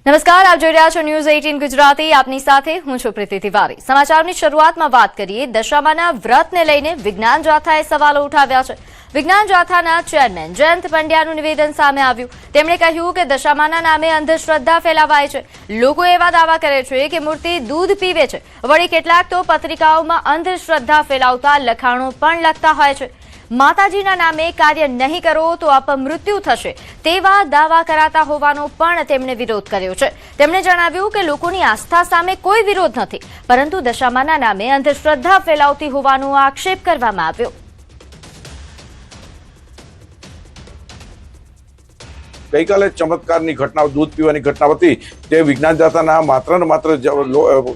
નમસ્કાર, આપ જોઈ રહ્યા છો ન્યૂઝ 18 ગુજરાતી. આપની સાથે હું છું પ્રીતિ તિવારી. સમાચારની શરૂઆતમાં વાત કરીએ. દશામાના વ્રતને લઈને વિજ્ઞાન જાથાએ સવાલો ઉઠાવ્યા છે. વિજ્ઞાન જાથાના ચેરમેન જયંત પંડ્યાનું નિવેદન સામે આવ્યું. તેમણે કહ્યું કે દશામાના નામે અંધશ્રદ્ધા ફેલાવાય છે. લોકો એવા દાવા કરે છે કે મૂર્તિ દૂધ પીવે છે. વળી કેટલાક તો પત્રિકાઓમાં અંધશ્રદ્ધા ફેલાવતા લખાણો પણ લખતા હોય છે. માતાજીના નામે કાર્ય નહીં કરો તો અપમૃત્યુ થશે તેવા દાવા કરાતા હોવાનો પણ તેમણે વિરોધ કર્યો છે. તેમણે જણાવ્યું કે લોકોની આસ્થા સામે કોઈ વિરોધ નથી, પરંતુ દશામાના નામે અંધશ્રદ્ધા ફેલાવતી હોવાનો આક્ષેપ કરવામાં આવ્યો. ગઈકાલે ચમત્કારની ઘટના, દૂધ પીવાની ઘટના હતી, તે વિજ્ઞાન જાથાના માત્ર ને માત્ર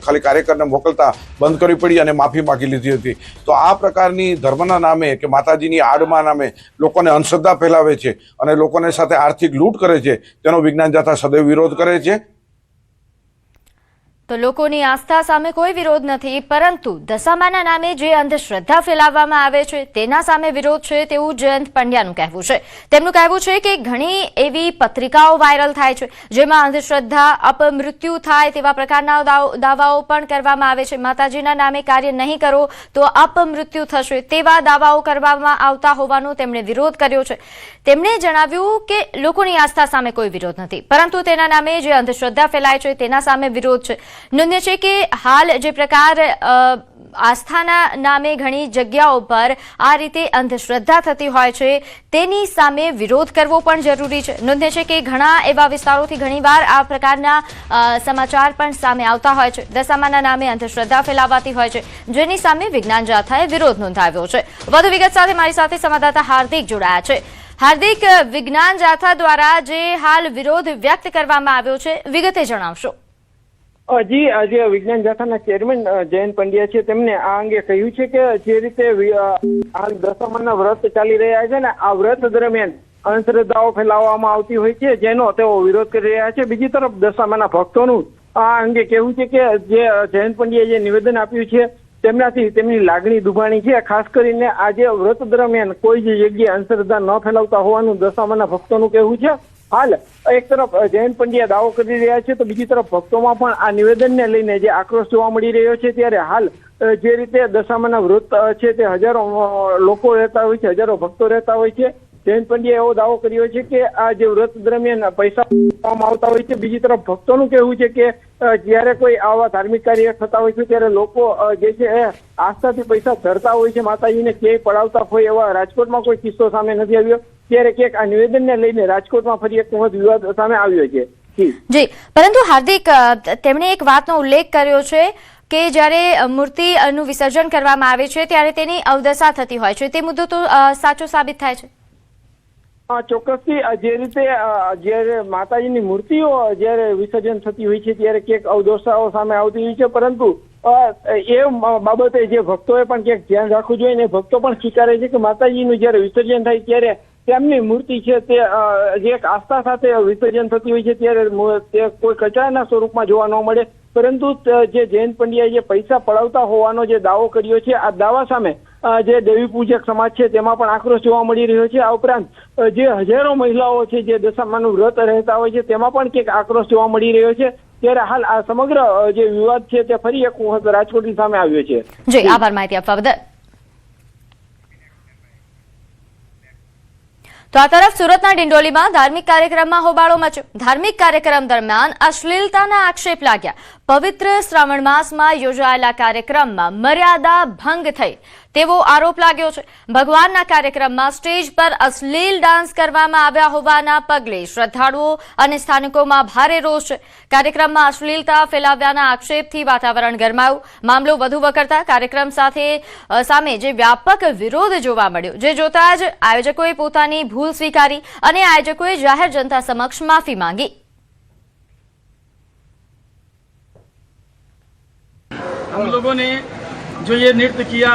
ખાલી કાર્યકરને મોકલતા બંધ કરવી પડી અને માફી માગી લીધી હતી. તો આ પ્રકારની ધર્મના નામે કે માતાજીની આડમાં નામે લોકોને અંધશ્રદ્ધા ફેલાવે છે અને લોકોને સાથે આર્થિક લૂંટ કરે છે, તેનો વિજ્ઞાન જાથા સદૈવ વિરોધ કરે છે. તો લોકોની આસ્થા સામે કોઈ વિરોધ નથી, પરંતુ દશામાના નામે જે અંધશ્રદ્ધા ફેલાવવામાં આવે છે તેના સામે વિરોધ છે તેવું જયંત પંડ્યાનું કહેવું છે. તેમનું કહેવું છે કે ઘણી એવી પત્રિકાઓ વાયરલ થાય છે જેમાં અંધશ્રદ્ધા, અપમૃત્યુ થાય તેવા પ્રકારના દાવાઓ પણ કરવામાં આવે છે. માતાજીના નામે કાર્ય નહીં કરો તો અપમૃત્યુ થશે તેવા દાવાઓ કરવામાં આવતા હોવાનો તેમણે વિરોધ કર્યો છે. તેમણે જણાવ્યું કે લોકોની આસ્થા સામે કોઈ વિરોધ નથી, પરંતુ તેના નામે જે અંધશ્રદ્ધા ફેલાય છે તેના સામે વિરોધ છે. નોંધ્ય છે કે હાલ જે પ્રકાર આસ્થાના નામે ઘણી જગ્યાઓ પર આ રીતે અંધશ્રદ્ધા થતી હોય છે તેની સામે વિરોધ કરવો પણ જરૂરી છે. નોંધ્ય છે કે ઘણા એવા વિસ્તારોથી ઘણીવાર આ પ્રકારના સમાચાર પણ સામે આવતા હોય છે. દશામાના નામે અંધશ્રદ્ધા ફેલાવાતી હોય છે, જેની સામે વિજ્ઞાન જાથાએ વિરોધ નોંધાવ્યો છે. વધુ વિગત સાથે મારી સાથે સંવાદદાતા હાર્દિક જોડાયા છે. હાર્દિક, વિજ્ઞાન જાથા દ્વારા જે હાલ વિરોધ વ્યક્ત કરવામાં આવ્યો છે, વિગતે જણાવશો. જી, આજે વિજ્ઞાન જાથાના ચેરમેન જયંત પંડ્યા છે, તેમને આ અંગે કહ્યું છે કે જે રીતે હાલ દશામાના વ્રત ચાલી રહ્યા છે ને, આ વ્રત દરમિયાન અંધશ્રદ્ધાઓ ફેલાવવામાં આવતી હોય છે, જેનો તેઓ વિરોધ કરી રહ્યા છે. બીજી તરફ દશામાના ભક્તોનું આ અંગે કહેવું છે કે જે જયંત પંડ્યાએ જે નિવેદન આપ્યું છે તેમનાથી તેમની લાગણી દુભાણી છે. ખાસ કરીને આજે વ્રત દરમિયાન કોઈ જ જગ્યાએ અંધશ્રદ્ધા ન ફેલાવતા હોવાનું દશામાના ભક્તોનું કહેવું છે. હાલ એક તરફ જયંત પંડ્યા દાવો કરી રહ્યા છે, તો બીજી તરફ ભક્તોમાં પણ આ નિવેદનને લઈને જે આક્રોશ જોવા મળી રહ્યો છે. ત્યારે હાલ જે રીતે દશામાના વ્રત છે તે હજારો લોકો રહેતા હોય છે, હજારો ભક્તો રહેતા હોય છે. જયંત પંડ્યાએ એવો દાવો કર્યો છે કે આ જે વ્રત દરમિયાન પૈસા આપવામાં આવતા હોય છે. બીજી તરફ ભક્તોનું કહેવું છે કે જ્યારે કોઈ આવા ધાર્મિક કાર્ય થતા હોય છે ત્યારે લોકો જે છે એ આસ્થાથી પૈસા ધરતા હોય છે, માતાજીને ક્યાંય પડાવતા હોય. એવા રાજકોટમાં કોઈ કિસ્સો સામે નથી આવ્યો, ત્યારે ક્યાંક આ નિવેદનને લઈને રાજકોટમાં ફરી એક વખત વિવાદ સામે આવ્યો છે. જી, પરંતુ હાર્દિક, તેમણે એક વાતનો ઉલ્લેખ કર્યો છે કે જ્યારે મૂર્તિનું વિસર્જન કરવામાં આવે છે ત્યારે તેની અવદશા થતી હોય છે. તે મુદ્દો તો સાચો સાબિત થાય છે? ચોક્કસથી. જે રીતે જયારે માતાજીની મૂર્તિઓ જયારે વિસર્જન થતી હોય છે ત્યારે ક્યાંક અવદશાઓ સામે આવતી હોય છે, પરંતુ એ બાબતે જે ભક્તોએ પણ ક્યાંક ધ્યાન રાખવું જોઈએ ને ભક્તો પણ સ્વીકારે છે કે માતાજીનું જયારે વિસર્જન થાય ત્યારે તેમની મૂર્તિ છે તે જે એક આસ્થા સાથે વિસર્જન થતી હોય છે ત્યારે તે કોઈ કચરાના સ્વરૂપમાં જોવા ન મળે. પરંતુ જે જયંત પંડ્યાએ જે પૈસા પડાવતા હોવાનો જે દાવો કર્યો છે, આ દાવા સામે જે દેવી પૂજક સમાજ છે તેમાં પણ આક્રોશ જોવા મળી રહ્યો છે. આ ઉપરાંત જે હજારો મહિલાઓ છે જે દશામાનું વ્રત રહેતા હોય છે તેમાં પણ ક્યાંક આક્રોશ જોવા મળી રહ્યો છે. ત્યારે હાલ આ સમગ્ર જે વિવાદ છે તે ફરી એક વખત રાજકોટની સામે આવ્યો છે. જી, આભાર માહિતી આપવા બદલ. તો આ તરફ સુરતના ડિંડોલીમાં ધાર્મિક કાર્યક્રમમાં હોબાળો મચ્યો. ધાર્મિક કાર્યક્રમ દરમિયાન અશ્લીલતાના આક્ષેપ લાગ્યા. પવિત્ર શ્રાવણ માસમાં યોજાયેલા કાર્યક્રમમાં મર્યાદા ભંગ થઈ તેવો આરોપ લાગ્યો છે. ભગવાનના કાર્યક્રમમાં સ્ટેજ પર અશ્લીલ ડાન્સ કરવામાં આવ્યા હોવાના પગલે શ્રદ્ધાળુઓ અને સ્થાનિકોમાં ભારે રોષ છે. કાર્યક્રમમાં અશ્લીલતા ફેલાવ્યાના આક્ષેપથી વાતાવરણ ગરમાયું. મામલો વધુ વકરતા કાર્યક્રમ સામે જે વ્યાપક વિરોધ જોવા મળ્યો, જે જોતા જ આયોજકોએ પોતાની ભૂલ સ્વીકારી અને આયોજકોએ જાહેર જનતા સમક્ષ માફી માંગી. हम लोगों ने जो ये नृत्य किया,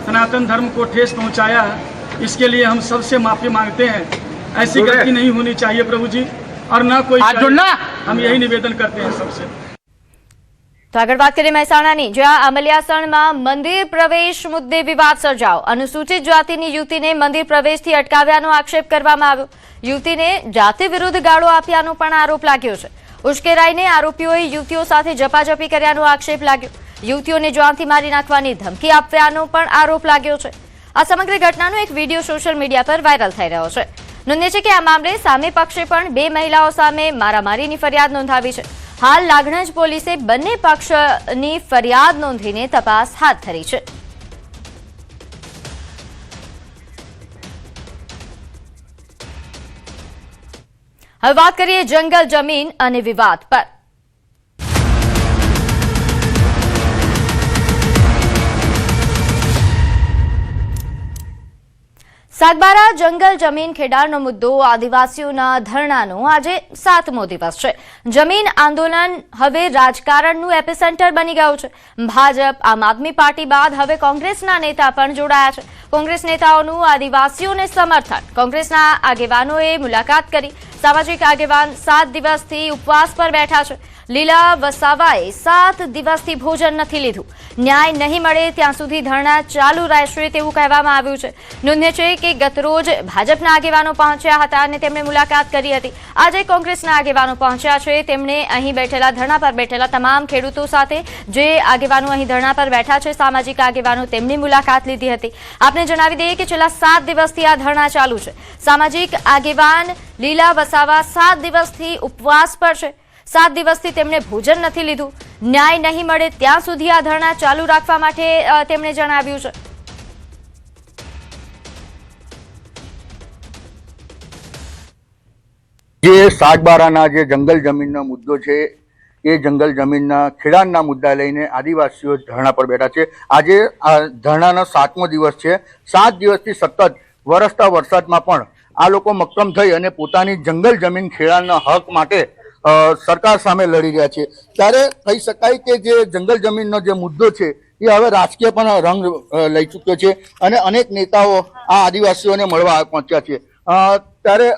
सनातन धर्म को ठेस पहुंचाया, इसके लिए हम सबसे माफी मांगते हैं. ऐसी गलती नहीं होनी चाहिए प्रभु जी, और न कोई हम यही निवेदन करते हैं सबसे. તો આગળ વાત કરીએ મહેસાણાની, જ્યાં અમલિયાસણમાં મંદિર પ્રવેશ મુદ્દે વિવાદ સર્જાયો. અનુસૂચિત જાતિની યુવતીને મંદિર પ્રવેશથી અટકાવ્યાનો આક્ષેપ કરવામાં આવ્યો. યુવતીને જાતિ વિરુદ્ધ ગાળો આપ્યાનો પણ આરોપ લાગ્યો છે. ઉશ્કેરાઈને આરોપીઓએ યુવતીઓ સાથે ઝપાઝપી કર્યાનો આક્ષેપ લાગ્યો. યુવતીઓને જાનથી મારી નાખવાની ધમકી આપવાનો પણ આરોપ લાગ્યો છે. આ સમગ્ર ઘટનાનો એક વિડીયો સોશિયલ મીડિયા પર વાયરલ થઈ રહ્યો છે. નોંધ્ય છે કે આ મામલે સામે પક્ષે પણ 2 મહિલાઓ સામે મારામારીની ફરિયાદ નોંધાવી છે. હાલ લાગણજ પોલીસે બંને પક્ષની ફરિયાદ નોંધીને તપાસ હાથ ધરી છે. હવે વાત કરીએ જંગલ જમીન અને વિવાદ પર. સાગબારા જંગલ જમીન ખેડાણનો મુદ્દો આદિવાસીઓના ધરણાનો આજે 7મો દિવસ છે. જમીન આંદોલન હવે રાજકારણનું એપિસેન્ટર બની ગયું છે. ભાજપ, આમ આદમી પાર્ટી બાદ હવે કોંગ્રેસના નેતા પણ જોડાયા છે. કોંગ્રેસ નેતાઓનું આદિવાસીઓને સમર્થન. કોંગ્રેસના આગેવાનોએ મુલાકાત કરી. સામાજિક આગેવાન 7 દિવસથી ઉપવાસ પર બેઠા છે. લીલા વસાવાએ 7 દિવસથી ભોજન નથી લીધું. ન્યાય નહીં મળે ત્યાં સુધી ધરણા ચાલુ રહેશે તેવું કહેવામાં આવ્યું છે. નોંધ્ય છે કે ગતરોજ ભાજપના આગેવાનો પહોંચ્યા હતા અને તેમણે મુલાકાત કરી હતી. આજે કોંગ્રેસના આગેવાનો પહોંચ્યા છે. તેમણે અહીં બેઠેલા ધરણા પર બેઠેલા તમામ ખેડૂતો સાથે જે આગેવાનો અહીં ધરણા પર બેઠા છે, સામાજિક આગેવાનો, તેમની મુલાકાત લીધી હતી. આપને જણાવી દઈએ કે છેલ્લા 7 દિવસથી આ ધરણા ચાલુ છે. સામાજિક આગેવાન લીલા વસાવા 7 દિવસથી ઉપવાસ પર છે. 7 દિવસથી તેમણે ભોજન નથી લીધું. ન્યાય નહીં મળે ત્યાં સુધી આ ધરણા ચાલુ રાખવા માટે તેમણે જણાવ્યું છે. જે સાગબારાના જે જંગલ જમીનનો મુદ્દો છે એ જંગલ જમીનના ખેડાણના મુદ્દા લઈને આદિવાસીઓ ધરણા પર બેઠા છે. આજે આ ધરણાનો 7મો દિવસ છે. 7 દિવસથી સતત વરસતા વરસાદમાં પણ આ લોકો મક્કમ થઈ અને પોતાની જંગલ જમીન ખેડાણના હક માટે સરકાર સામે લડી રહ્યા છે. ત્યારે કહી શકાય કે જે જંગલ જમીનનો જે મુદ્દો છે એ હવે રાજકીય પણ રંગ લઈ ચૂક્યો છે અને અનેક નેતાઓ આ આદિવાસીઓને મળવા પહોંચ્યા છે. ત્યારે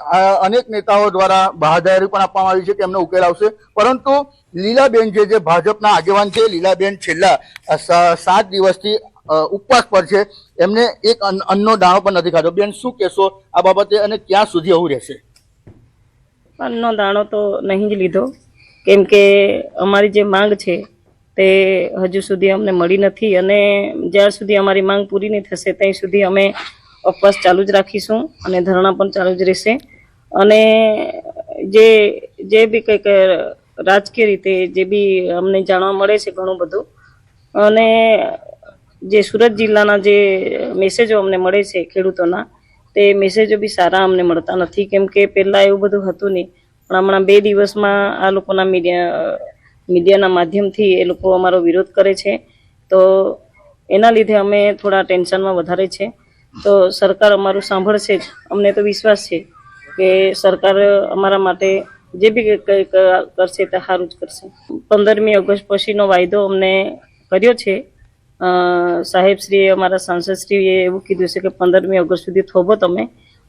અનેક નેતાઓ દ્વારા બાહાદારી પણ આપવામાં આવી છે કે એમનો ઉકેલ આવશે, પરંતુ લીલાબેન જે ભાજપના આગેવાન છે, લીલાબેન છેલ્લા 7 દિવસથી ઉપવાસ પર છે. એમને એક અન્નનો દાણો પણ નથી ખાધો. બેન, શું કહેશો આ બાબતે અને ક્યાં સુધી આવું રહેશે? અન્નનો દાણો તો નહીં જ લીધો, કેમ કે અમારી જે માંગ છે તે હજુ સુધી અમને મળી નથી અને જ્યાં સુધી અમારી માંગ પૂરી નહીં થશે ત્યાં સુધી અમે ઉપવાસ ચાલુ જ રાખીશું અને ધરણા પણ ચાલુ જ રહેશે. અને જે બી કંઈક રાજકીય રીતે જે બી અમને જાણવા મળે છે ઘણું બધું, અને જે સુરત જિલ્લાના જે મેસેજો અમને મળે છે ખેડૂતોના, તે મેસેજો બી સારા અમને મળતા નથી. કેમ કે પહેલાં એવું બધું હતું નહીં, પણ હમણાં 2 દિવસમાં આ લોકોના મીડિયાના માધ્યમથી એ લોકો અમારો વિરોધ કરે છે. તો એના લીધે અમે થોડા ટેન્શનમાં વધારે છે. તો સરકાર અમારું સાંભળશે જ. અમને તો વિશ્વાસ છે કે સરકાર અમારા માટે જે બી કંઈક કરશે તે સારું જ કરશે. 15મી ઓગસ્ટ પછીનો વાયદો અમને કર્યો છે. સાહેબશ્રીએ, અમારા સાંસદશ્રીએ એવું કીધું છે કે 15મી ઓગસ્ટ સુધી થોભો તમે.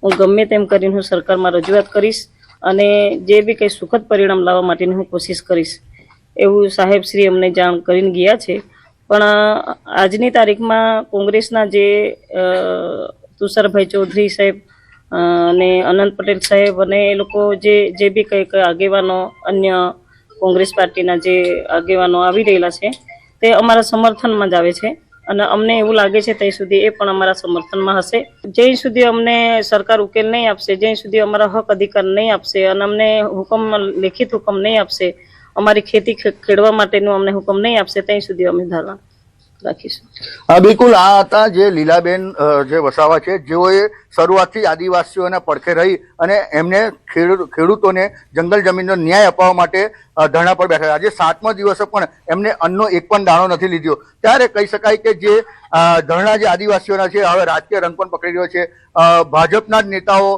હું ગમે તેમ કરીને હું સરકારમાં રજૂઆત કરીશ અને જે બી કંઈ સુખદ પરિણામ લાવવા માટેની હું કોશિશ કરીશ એવું સાહેબશ્રી અમને જાણ કરીને ગયા છે. પણ આજની તારીખમાં કોંગ્રેસના જે તુષારભાઈ ચૌધરી સાહેબ અને અનંત પટેલ સાહેબ અને એ લોકો જે બી કંઈક આગેવાનો, અન્ય કોંગ્રેસ પાર્ટીના જે આગેવાનો આવી રહેલા છે તે અમારા સમર્થનમાં જ આવે છે અને અમને એવું લાગે છે ત્યાં સુધી એ પણ અમારા સમર્થનમાં હશે. જ્યાં સુધી અમને સરકાર ઉકેલ નહીં આપશે, જ્યાં સુધી અમારા હક અધિકાર નહીં આપશે અને અમને લેખિત હુકમ નહીં આપશે, અમારી ખેતી ખેડવા માટેનું અમને હુકમ નહીં આપશે, ત્યાં સુધી અમે ધરણા રાખીશું. બિલકુલ, આ હતા જે લીલાબેન જે વસાવા છે, જેઓએ શરૂઆતથી આદિવાસીઓના પડખે રહી અને એમને ખેડૂતોને જંગલ જમીનનો ન્યાય અપાવવા માટે ધરણા પર બેઠા. આજે 7મો દિવસે પણ એમને અન્નનો એક પણ દાણો નથી લીધો. ત્યારે કહી શકાય કે જે ધરણા જે આદિવાસીઓના છે હવે રાજકીય રંગ પણ પકડી રહ્યો છે. ભાજપના જ નેતાઓ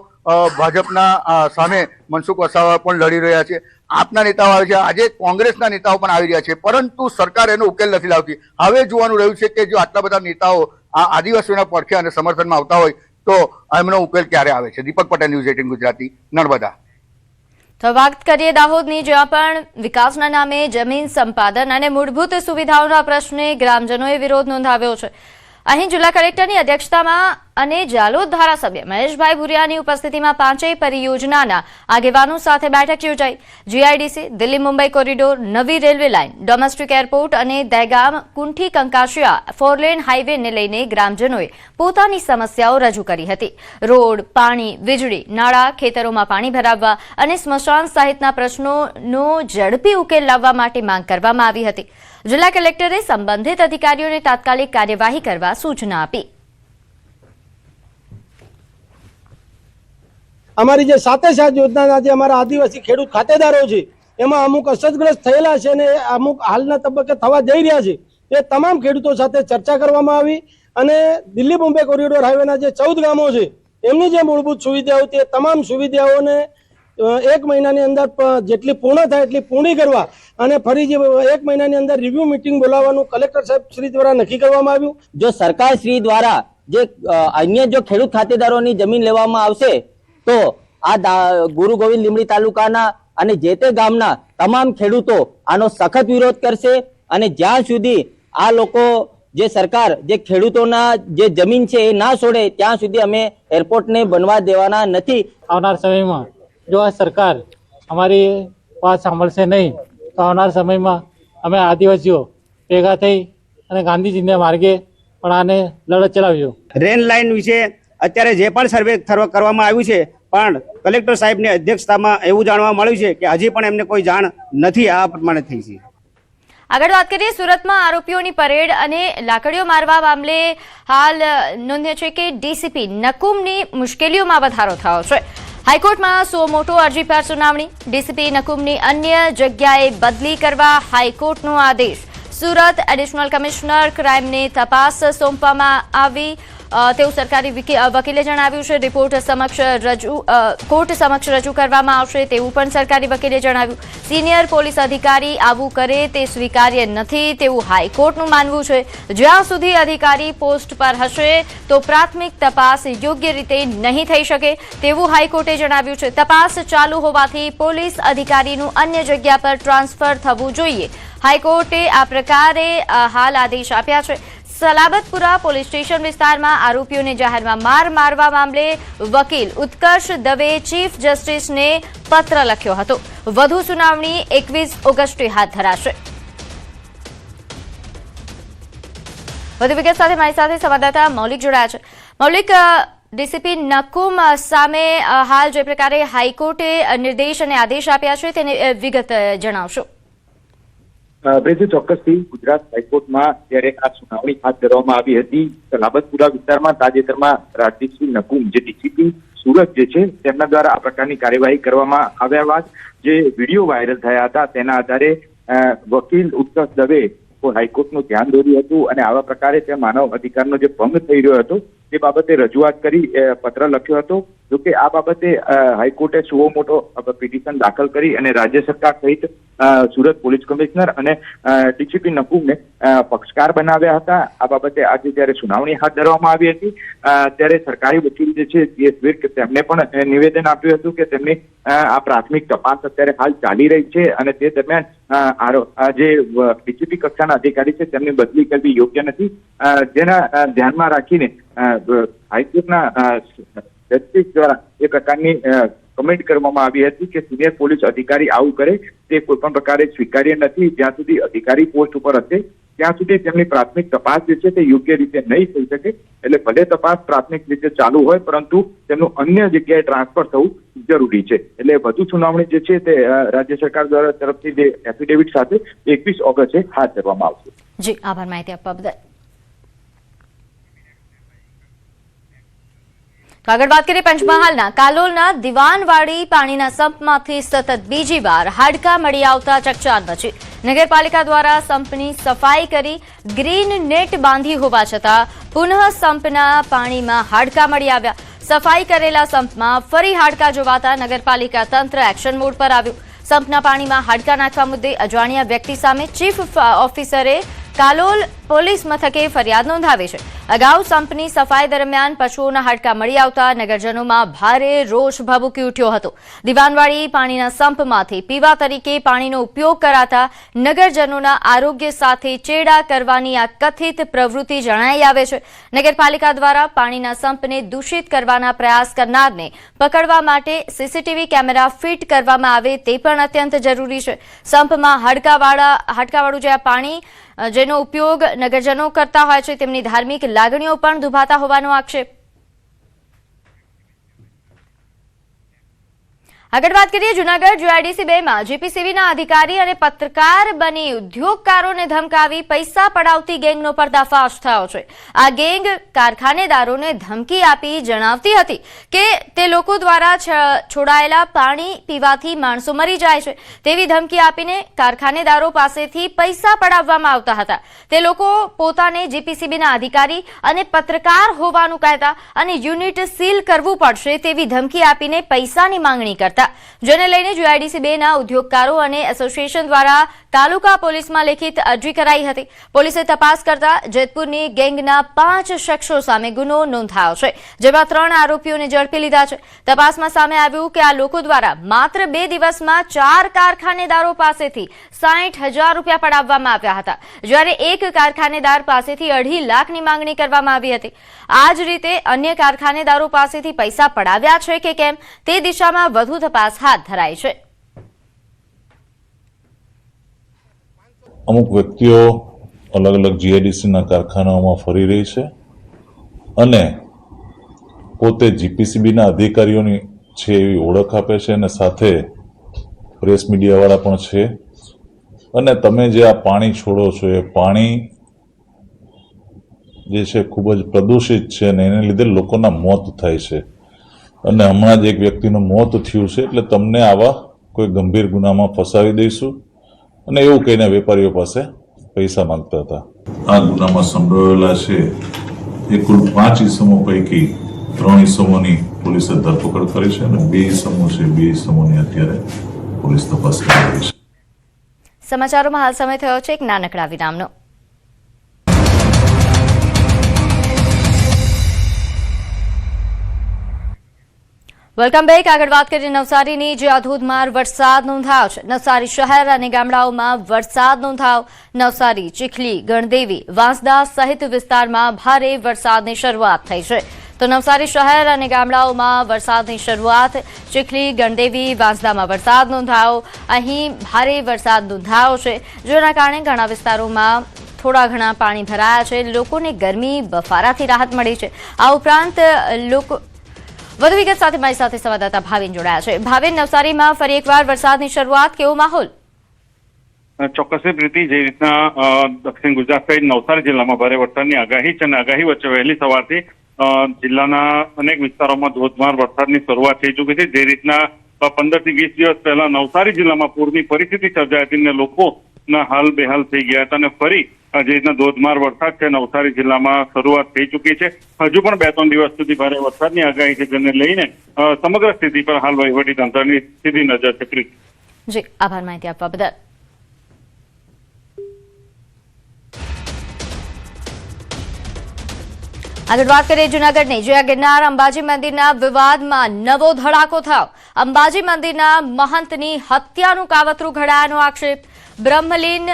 ભાજપના સામે મનસુખ વસાવા પણ લડી રહ્યા છે. આપના નેતાઓ આવે છે, આજે કોંગ્રેસના નેતાઓ પણ આવી રહ્યા છે, પરંતુ સરકાર એનો ઉકેલ નથી લાવતી. હવે જોવાનું રહ્યું છે કે જો આટલા બધા નેતાઓ આ આદિવાસીઓના પડખે અને સમર્થનમાં આવતા હોય તો એમનો ઉકેલ ક્યારે આવે છે. દીપક પટેલ, ન્યૂઝ 18 ગુજરાતી, નર્મદા. તો વાત કરીએ દાહોદની, જ્યાં પણ વિકાસના નામે જમીન સંપાદન અને મૂળભૂત સુવિધાઓના પ્રશ્ને ગ્રામજનોએ વિરોધ નોંધાવ્યો છે. અહીં જિલ્લા કલેક્ટરની અધ્યક્ષતામાં અને જાલોદ ધારાસભ્ય મહેશભાઈ ભુરિયાની ઉપસ્થિતિમાં પાંચેય પરિયોજનાના આગેવાનો સાથે બેઠક યોજાઈ. જીઆઈડીસી, દિલ્હી મુંબઈ કોરિડોર, નવી રેલવે લાઇન, ડોમેસ્ટિક એરપોર્ટ અને દહેગામ કુંઠી કંકાશિયા ફોરલેન હાઈવેને લઈને ગ્રામજનોએ પોતાની સમસ્યાઓ રજૂ કરી હતી. રોડ, પાણી, વીજળી, નાળા, ખેતરોમાં પાણી ભરાવવા અને સ્મશાન સહિતના પ્રશ્નોનો ઝડપી ઉકેલ લાવવા માટે માંગ કરવામાં આવી હતી. જિલ્લા કલેક્ટરે સંબંધિત અધિકારીઓને તાત્કાલિક કાર્યવાહી કરવા સૂચના આપી. અમારી જે સાથે યોજનાના જે અમારા આદિવાસી ખેડૂત ખાતેદારો છે એમાં અમુક અસરગ્રસ્ત થયેલા છે અને અમુક હાલના તબક્કે થવા જઈ રહ્યા છે એ તમામ ખેડૂતો સાથે ચર્ચા કરવામાં આવી અને દિલ્હી મુંબઈ કોરિડોર હાઈવેના જે 14 ગામો છે એમની જે મૂળભૂત સુવિધાઓ તે તમામ સુવિધાઓને 1 મહિનાની અંદર જેટલી પૂર્ણ થાય એટલી પૂર્ણ કરવા અને ફરી જે 1 મહિનાની અંદર રિવ્યુ મીટિંગ બોલાવવાનું કલેક્ટર સાહેબ શ્રી દ્વારા નક્કી કરવામાં આવ્યું. જો સરકાર શ્રી દ્વારા જે અન્ય જો ખેડૂત ખાતેદારોની જમીન લેવામાં આવશે તો આ ગુરુ ગોવિંદ લીંબડી તાલુકાના અને જે તે ગામના તમામ ખેડૂતો આનો સખત વિરોધ કરશે અને જ્યાં સુધી આ લોકો જે સરકાર જે ખેડૂતોના જે જમીન છે એ ના છોડે ત્યાં સુધી અમે એરપોર્ટને બનવા દેવાના નથી. આવનાર સમયમાં જો આ સરકાર અમારી વાત સાંભળશે નહીં તો આવનાર સમયમાં અમે આદિવાસીઓ ભેગા થઈ અને ગાંધીજીના માર્ગે પણ આને લડત ચલાવ્યો. રેલ લાઇન વિશે અત્યારે જે પણ સર્વે કરવામાં આવ્યું છે પણ કલેક્ટર સાહેબની અધ્યક્ષતામાં એવું જાણવા મળ્યું છે કે હજી પણ એમને કોઈ જાણ નથી આ પ્રમાણે થઈ છે. આગળ વાત કરીએ સુરતમાં આરોપીઓની પરેડ અને લાકડીઓ મારવા મામલે હાલ નોંધ્ય છે કે ડીસીપી નકુમની મુશ્કેલીઓમાં વધારો થયો છે. હાઈકોર્ટમાં સો મોટો અરજી પર સુનાવણી. ડીસીપી નકુમની અન્ય જગ્યાએ બદલી કરવા હાઈકોર્ટનો આદેશ. સુરત એડિશનલ કમિશનર ક્રાઇમને તપાસ સોંપવામાં આવી તેવું સરકારી વકીલે જણાવ્યું છે. રિપોર્ટ કોર્ટ સમક્ષ રજૂ કરવામાં આવશે તેવું પણ સરકારી વકીલે જણાવ્યું. સિનિયર પોલીસ અધિકારી આવું કરે તે સ્વીકાર્ય નથી તેવું હાઈકોર્ટનું માનવું છે. જ્યાં સુધી અધિકારી પોસ્ટ પર હશે તો પ્રાથમિક તપાસ યોગ્ય રીતે નહીં થઈ શકે તેવું હાઈકોર્ટે જણાવ્યું છે. તપાસ ચાલુ હોવાથી પોલીસ અધિકારીનું અન્ય જગ્યા પર ટ્રાન્સફર થવું જોઈએ. હાઈકોર્ટે આ પ્રકારે હાલ આદેશ આપ્યા છે. સલાબતપુરા પોલીસ સ્ટેશન વિસ્તારમાં આરોપીઓને જાહેરમાં મારવા મામલે વકીલ ઉત્કર્ષ દવે ચીફ જસ્ટિસને પત્ર લખ્યો હતો. વધુ સુનાવણી 21 ઓગસ્ટે હાથ ધરાશે. વધુ વિગત સાથે મારી સાથે સંવાદદાતા મૌલિક જોડાયા છે. મૌલિક, ડીસીપી નકુમ સામે હાલ જે પ્રકારે હાઈકોર્ટે નિર્દેશ અને આદેશ આપ્યા છે તેની વિગત જણાવશો. ચોક્કસથી ગુજરાત હાઈકોર્ટમાં જ્યારે આ સુનાવણી હાથ ધરવામાં આવી હતી સલાબતપુરા વિસ્તારમાં તાજેતરમાં રાજદીપસિંહ નકુમ જે ડીસીપી સુરત જે છે તેમના દ્વારા આ પ્રકારની કાર્યવાહી કરવામાં આવ્યા બાદ જે વિડીયો વાયરલ થયા હતા તેના આધારે વકીલ ઉત્કર્ષ દવે હાઈકોર્ટનું ધ્યાન દોર્યું હતું અને આવા પ્રકારે ત્યાં માનવ અધિકારનો જે ભંગ થઈ રહ્યો હતો તે બાબતે રજૂઆત કરી પત્ર લખ્યો હતો. જોકે આ બાબતે હાઈકોર્ટે સુઓ મોટો પિટિશન દાખલ કરી અને રાજ્ય સરકાર સહિત સુરત પોલીસ કમિશનર અને ડીસીપી નકુમને પક્ષકાર બનાવ્યા હતા. આ બાબતે આજે જયારે સુનાવણી હાથ ધરવામાં આવી હતી ત્યારે સરકારી વકીલ જે છે CS વિર્ક તેમને પણ નિવેદન આપ્યું હતું કે તેમની આ પ્રાથમિક તપાસ અત્યારે હાલ ચાલી રહી છે અને તે દરમિયાન જે ડીસીપી કક્ષાના અધિકારી છે તેમની બદલી કરવી યોગ્ય નથી. જેના ધ્યાનમાં રાખીને હાઈકોર્ટના જસ્ટિસ દ્વારા એ પ્રકારની કમેન્ટ કરવામાં આવી હતી કે સિનિયર પોલીસ અધિકારી આવું કરે તે કોઈ પણ પ્રકારે સ્વીકાર્ય નથી. જ્યાં સુધી અધિકારી પોસ્ટ ઉપર હશે ત્યાં સુધી તેમની પ્રાથમિક તપાસ જે છે તે યોગ્ય રીતે નહીં થઈ શકે. એટલે ભલે તપાસ પ્રાથમિક રીતે ચાલુ હોય પરંતુ તેમનું અન્ય જગ્યાએ ટ્રાન્સફર થવું જરૂરી છે. એટલે વધુ સુનાવણી જે છે તે રાજ્ય સરકાર દ્વારા તરફથી જે એફિડેવિટ સાથે 21 ઓગસ્ટે હાથ ધરવામાં આવશે. જી આભાર માહિતી આપવા બદલ. આગળ વાત કરીએ પંચમહાલના કાલોલના દિવાનવાડી પાણીના સંપમાંથી સતત બીજી વાર હાડકાં મળી આવતા ચકચાર મચી. નગરપાલિકા દ્વારા સંપની સફાઈ કરી ગ્રીન નેટ બાંધી હોવા છતાં પુનઃ સંપના પાણીમાં હાડકાં મળી આવ્યા. સફાઈ કરેલા સંપમાં ફરી હાડકાં જોવાતા નગરપાલિકા તંત્ર એક્શન મોડ પર આવ્યું. સંપના પાણીમાં હાડકાં નાખવા મુદ્દે અજાણ્યા વ્યક્તિ સામે ચીફ ઓફિસરે કાલોલ પોલીસ મથકે ફરિયાદ નોંધાવી છે. અગાઉ સંપની સફાઈ દરમિયાન પશુઓના હાડકાં મળી આવતા નગરજનોમાં ભારે રોષ ભભૂકી ઉઠ્યો હતો. દિવાનવાડી પાણીના સંપમાંથી પીવા તરીકે પાણીનો ઉપયોગ કરાતા નગરજનોના આરોગ્ય સાથે ચેડા કરવાની આ કથિત પ્રવૃત્તિ જણાઈ આવે છે. નગરપાલિકા દ્વારા પાણીના સંપને દૂષિત કરવાના પ્રયાસ કરનારને પકડવા માટે સીસીટીવી કેમેરા ફિટ કરવામાં આવે તે પણ અત્યંત જરૂરી છે. સંપમાં હાડકાવાળું જે આ પાણી જેનો ઉપયોગ નગરજનો કરતા હોય છે તેમની ધાર્મિક લાગણીઓ પણ દુભાતા હોવાનો આક્ષેપ. આગળ વાત કરીએ જૂનાગઢ જીઆઈડીસી 2 માં જીપીસીબીના અધિકારી અને પત્રકાર બની ઉદ્યોગકારોને ધમકાવી પૈસા પડાવતી ગેંગનો પર્દાફાશ થયો છે. આ ગેંગ કારખાનેદારોને ધમકી આપી જણાવતી હતી કે તે લોકો દ્વારા છોડાયેલા પાણી પીવાથી માણસો મરી જાય છે તેવી ધમકી આપીને કારખાનેદારો પાસેથી પૈસા પડાવવામાં આવતા હતા. તે લોકો પોતાને જીપીસીબીના અધિકારી અને પત્રકાર હોવાનું કહેતા અને યુનિટ સીલ કરવું પડશે તેવી ધમકી આપીને પૈસાની માંગણી કરતા, જેને લઈને જીઆઈડીસી 2 ના ઉદ્યોગકારો અને એસોસિએશન દ્વારા તાલુકા પોલીસમાં લેખિત અરજી કરાઈ હતી. પોલીસે તપાસ કરતા જેતપુરની ગેંગના 5 શખ્સો સામે ગુનો નોંધાયો છે, જેમાં 3 આરોપીઓને ઝડપી લીધા છે. તપાસમાં સામે આવ્યું કે આ લોકો દ્વારા માત્ર 2 દિવસમાં 4 કારખાનેદારો પાસેથી 60,000 રૂપિયા પડાવવામાં આવ્યા હતા, જ્યારે એક કારખાનેદાર પાસેથી 2.5 લાખની માંગણી કરવામાં આવી હતી. આ જ રીતે અન્ય કારખાનેદારો પાસેથી પૈસા પડાવ્યા છે કે કેમ તે દિશામાં વધુ તપાસ હાથ ધરાઈ છે. અમુક વ્યક્તિઓ અલગ અલગ જીઆઈડીસીના કારખાનાઓમાં ફરી રહી છે અને પોતે જીપીસીબીના અધિકારીઓની છે એવી ઓળખ આપે છે અને સાથે પ્રેસ મીડિયાવાળા પણ છે. અને તમે જે આ પાણી છોડો છો એ પાણી જે છે ખૂબ જ પ્રદૂષિત છે અને એને લીધે લોકોના મોત થાય છે. અને હમણાં જ એક વ્યક્તિનું મોત થયું છે, એટલે તમને આવા કોઈ ગંભીર ગુનામાં ફસાવી દઈશું અને એવું કહીને વેપારીઓ પાસે પૈસા માંગતા હતા. આ ગુનામાં સંડોવાયેલા છે એ કુલ 5 ઇસમો પૈકી 3 ઇસમોની પોલીસે ધરપકડ કરી છે અને 2 ઇસમો છે, 2 ઇસમોની અત્યારે પોલીસ તપાસ કરી રહી છે. સમાચારોમાં હાલ સમય થયો છે એક નાનકડા વિરામનો. Welcome back. આગળ વાત કરીએ નવસારીની, જ્યાં ધોધમાર વરસાદ નોંધાયો છે. નવસારી શહેર અને ગામડાઓમાં વરસાદ નોંધાયો. નવસારી, ચીખલી, ગણદેવી, વાંસદા સહિત વિસ્તારમાં ભારે વરસાદની શરૂઆત થઈ છે. તો નવસારી શહેર અને ગામડાઓમાં વરસાદની શરૂઆત. ચીખલી, ગણદેવી, વાંસદામાં વરસાદ નોંધાયો. અહીં ભારે વરસાદ નોંધાયો છે, જેના કારણે ઘણા વિસ્તારોમાં થોડા ઘણા પાણી ભરાયા છે. લોકોને ગરમી બફારાથી રાહત મળી છે. આ ઉપરાંત વધુ વિગત સાથે મારી સાથે સંવાદદાતા ભાવિન જોડાયા છે. ભાવિન, નવસારીમાં ફરી એકવાર વરસાદની શરૂઆત, કેવો માહોલ? ચોક્કસ પ્રીતિ, જે રીતના દક્ષિણ ગુજરાત સહિત નવસારી જિલ્લામાં ભારે વરસાદની આગાહી છે અને આગાહી વચ્ચે વહેલી સવારથી જિલ્લાના અનેક વિસ્તારોમાં ધોધમાર વરસાદની શરૂઆત થઈ ચૂકી છે. જે રીતના 15 થી 20 દિવસ પહેલા નવસારી જિલ્લામાં પૂરની પરિસ્થિતિ સર્જાઈ હતી અને લોકોના હાલ બેહાલ થઈ ગયા હતા અને ફરી જે રીતના ધોધમાર વરસાદ છે નવસારી જિલ્લામાં શરૂઆત થઈ ચૂકી છે. હજુ પણ 2-3 દિવસ સુધી ભારે વરસાદની આગાહી છે, જેને લઈને સમગ્ર સ્થિતિ પર હાલ વહીવટીતંત્રની સીધી નજર છે. જી, આભાર માહિતી આપવા બદલ. આગળ વાત કરીએ જૂનાગઢની, જ્યાં ગિરનાર અંબાજી મંદિરના વિવાદમાં નવો ધડાકો થયો. અંબાજી મંદિરના મહંતની હત્યાનું કાવતરું ઘડાયાનો આક્ષેપ. બ્રહ્મલીન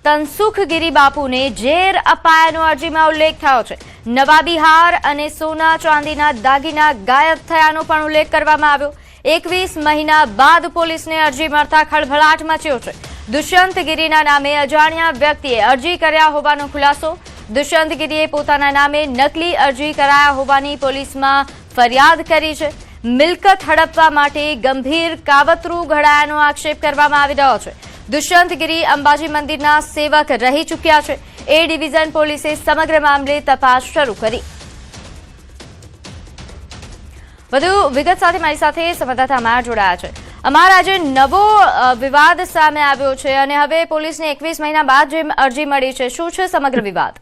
તનસુખગીરી બાપુને ઝેર અપાયાનો અરજીમાં ઉલ્લેખ થયો છે. નવા બિહાર અને સોના ચાંદીના દાગીના ગાયબ થયાનો પણ ઉલ્લેખ કરવામાં આવ્યો. 21 મહિના બાદ પોલીસને અરજી મળતા ખળભળાટ મચ્યો છે. દુષ્યંતગીરીના નામે અજાણ્યા વ્યક્તિએ અરજી કર્યા હોવાનો ખુલાસો. દુષ્યંતગીરીએ પોતાના નામે નકલી અરજી કરાયા હોવાની પોલીસમાં ફરિયાદ કરી છે. મિલકત હડપવા માટે ગંભીર કાવતરું ઘડાયાનો આક્ષેપ કરવામાં આવી રહ્યો છે. દુષ્યંતગીરી અંબાજી મંદિરના સેવક રહી ચૂક્યા છે. એ ડિવિઝન પોલીસે સમગ્ર મામલે તપાસ શરૂ કરી. વધુ વિગત સાથે મારી સાથે સંવાદદાતા અમાર જોડાયા છે. અમારા આજે નવો વિવાદ સામે આવ્યો છે અને હવે પોલીસને 21 મહિના બાદ જે અરજી મળી છે, શું છે સમગ્ર વિવાદ?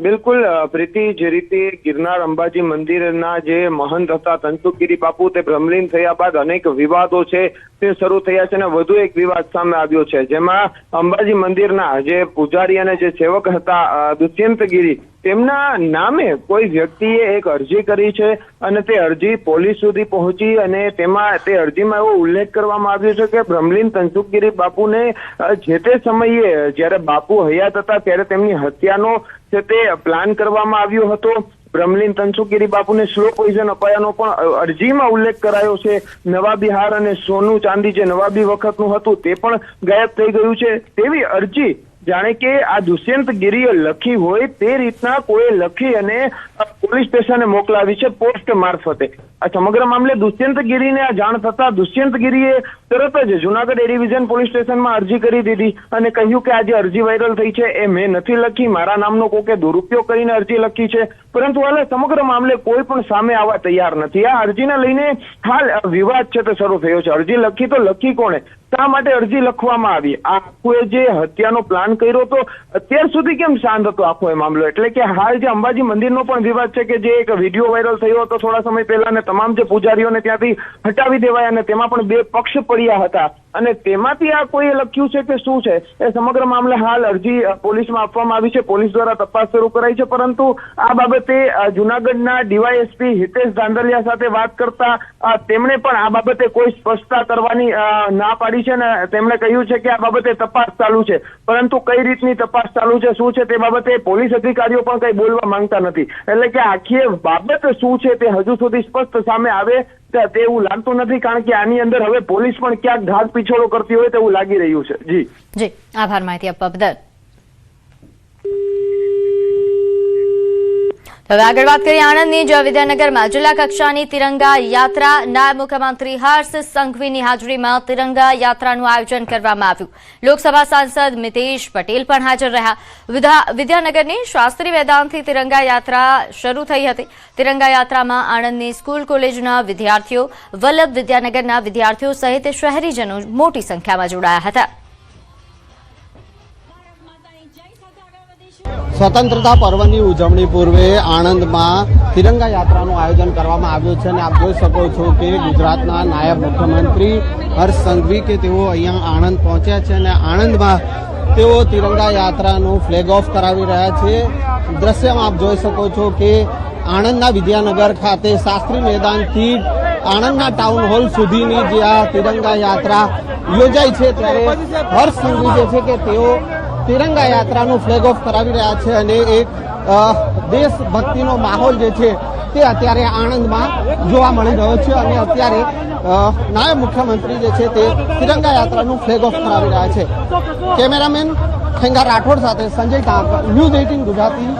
બિલકુલ પ્રીતિ, જે રીતે ગિરનાર અંબાજી મંદિરના જે મહંત હતા તનસુખગીરી બાપુ, તે ભ્રમલીન થયા બાદ અનેક વિવાદો છે તે શરૂ થયા છે અને વધુ એક વિવાદ સામે આવ્યો છે, જેમાં અંબાજી મંદિરના જે પૂજારી અને જે સેવક હતા દુષ્યંત ગીરી, તેમના નામે કોઈ વ્યક્તિએ એક અરજી કરી છે અને તે અરજી પોલીસ સુધી પહોંચી અને તેમાં તે અરજીમાં એવો ઉલ્લેખ કરવામાં આવ્યો છે કે બ્રહ્મલીન તનસુખગીરી બાપુને જે તે સમયે જ્યારે બાપુ હયાત હતા ત્યારે તેમની હત્યાનો છે તે પ્લાન કરવામાં આવ્યો હતો. બ્રહ્મલીન તનસુખગીરી બાપુને સ્લો પોઈઝન અપાયાનો પણ અરજીમાં ઉલ્લેખ કરાયો છે. નવાબી હાર અને સોનું ચાંદી જે નવાબી વખતનું હતું તે પણ ગાયબ થઈ ગયું છે. તેવી અરજી જાણે કે આ દુષ્યંત ગીરીએ લખી હોય તે રીતના કોઈ લખી અને પોલીસ સ્ટેશને મોકલાવી છે પોસ્ટ મારફતે. આ સમગ્ર મામલે દુષ્યંત ગીરીને આ જાણ થતા દુષ્યંત ગીરીએ તરત જ જુનાગઢ એ ડિવિઝન પોલીસ સ્ટેશનમાં અરજી કરી દીધી અને કહ્યું કે આ જે અરજી વાયરલ થઈ છે એ મેં નથી લખી, મારા નામનો કોકે દુરુપયોગ કરીને અરજી લખી છે. પરંતુ હાલ સમગ્ર મામલે કોઈ પણ સામે આવવા તૈયાર નથી. આ અરજીને લઈને હાલ વિવાદ છે તે શરૂ થયો છે. અરજી લખી તો લખી કોણે, શા માટે અરજી લખવામાં આવી, આખું જે હત્યાનો પ્લાન કર્યો તો અત્યાર સુધી કેમ શાંત હતો આખો એ મામલો. એટલે કે હાલ જે અંબાજી મંદિરનો પણ વિવાદ છે કે જે એક વિડીયો વાયરલ થયો હતો થોડા સમય પહેલા અને તમામ જે પૂજારીઓને ત્યાંથી હટાવી દેવાયા અને તેમાં પણ બે પક્ષ પડ્યા હતા અને તેમાંથી આ કોઈએ લખ્યું છે કે શું છે એ સમગ્ર મામલે હાલ અરજી પોલીસમાં આપવામાં આવી છે. પોલીસ દ્વારા તપાસ શરૂ કરાઈ છે, પરંતુ આ બાબતે જુનાગઢના ડીવાયએસપી હિતેશ ધાંધલિયા સાથે વાત કરતા તેમણે પણ આ બાબતે કોઈ સ્પષ્ટતા કરવાની ના પાડી છે અને તેમણે કહ્યું છે કે આ બાબતે તપાસ ચાલુ છે, પરંતુ કઈ રીતની તપાસ ચાલુ છે શું છે તે બાબતે પોલીસ અધિકારીઓ પણ કઈ બોલવા માંગતા નથી. એટલે કે આખી બાબત શું છે તે હજુ સુધી સ્પષ્ટ સામે આવે તેવું લાગતું નથી, કારણ કે આની અંદર હવે પોલીસ પણ ક્યાંક ઢાક પીછોડો કરતી હોય તેવું લાગી રહ્યું છે. જી આભાર માહિતી આપવા બદલ. હવે આગળ વાત કરીએ આણંદની, જ્યાં વિદ્યાનગરમાં જિલ્લા કક્ષાની તિરંગા યાત્રા, નાયબ મુખ્યમંત્રી હર્ષ સંઘવીની હાજરીમાં તિરંગા યાત્રાનું આયોજન કરવામાં આવ્યું. લોકસભા સાંસદ મિતેશ પટેલ પણ હાજર રહ્યા. વિદ્યાનગરની શાસ્ત્રી વેદાંતથી તિરંગા યાત્રા શરૂ થઈ હતી. તિરંગા યાત્રામાં આણંદની સ્કૂલ કોલેજના વિદ્યાર્થીઓ, વલ્લભ વિદ્યાનગરના વિદ્યાર્થીઓ સહિત શહેરીજનો મોટી સંખ્યામાં જોડાયા હતા. સ્વતંત્રતા પર્વની ઉજવણી પૂર્વે આણંદમાં તિરંગા યાત્રાનું આયોજન કરવામાં આવ્યું છે અને આપ જોઈ શકો છો કે ગુજરાતના નાયબ મુખ્યમંત્રી હર્ષ સંઘવી કે તેઓ અહીંયા આણંદ પહોંચ્યા છે અને આણંદમાં તેઓ તિરંગા યાત્રાનું ફ્લેગ ઓફ કરાવી રહ્યા છે. દ્રશ્યમાં આપ જોઈ શકો છો કે આણંદના વિદ્યાનગર ખાતે શાસ્ત્રી મેદાનથી આણંદના ટાઉન હોલ સુધીની જે આ તિરંગા યાત્રા યોજાઈ છે ત્યારે હર્ષ સંઘવી જે છે કે તેઓ તિરંગા યાત્રાનું ફ્લેગ ઓફ કરાવી રહ્યા છે અને એક દેશભક્તિનો માહોલ જે છે તે અત્યારે આણંદમાં જોવા મળી રહ્યો છે અને અત્યારે નાયબ મુખ્યમંત્રી જે છે તે તિરંગા યાત્રાનું ફ્લેગ ઓફ કરાવી રહ્યા છે. કેમેરામેન ખેંગા રાઠોડ સાથે સંજય ટાંક, ન્યૂઝ 18 ગુજરાતી.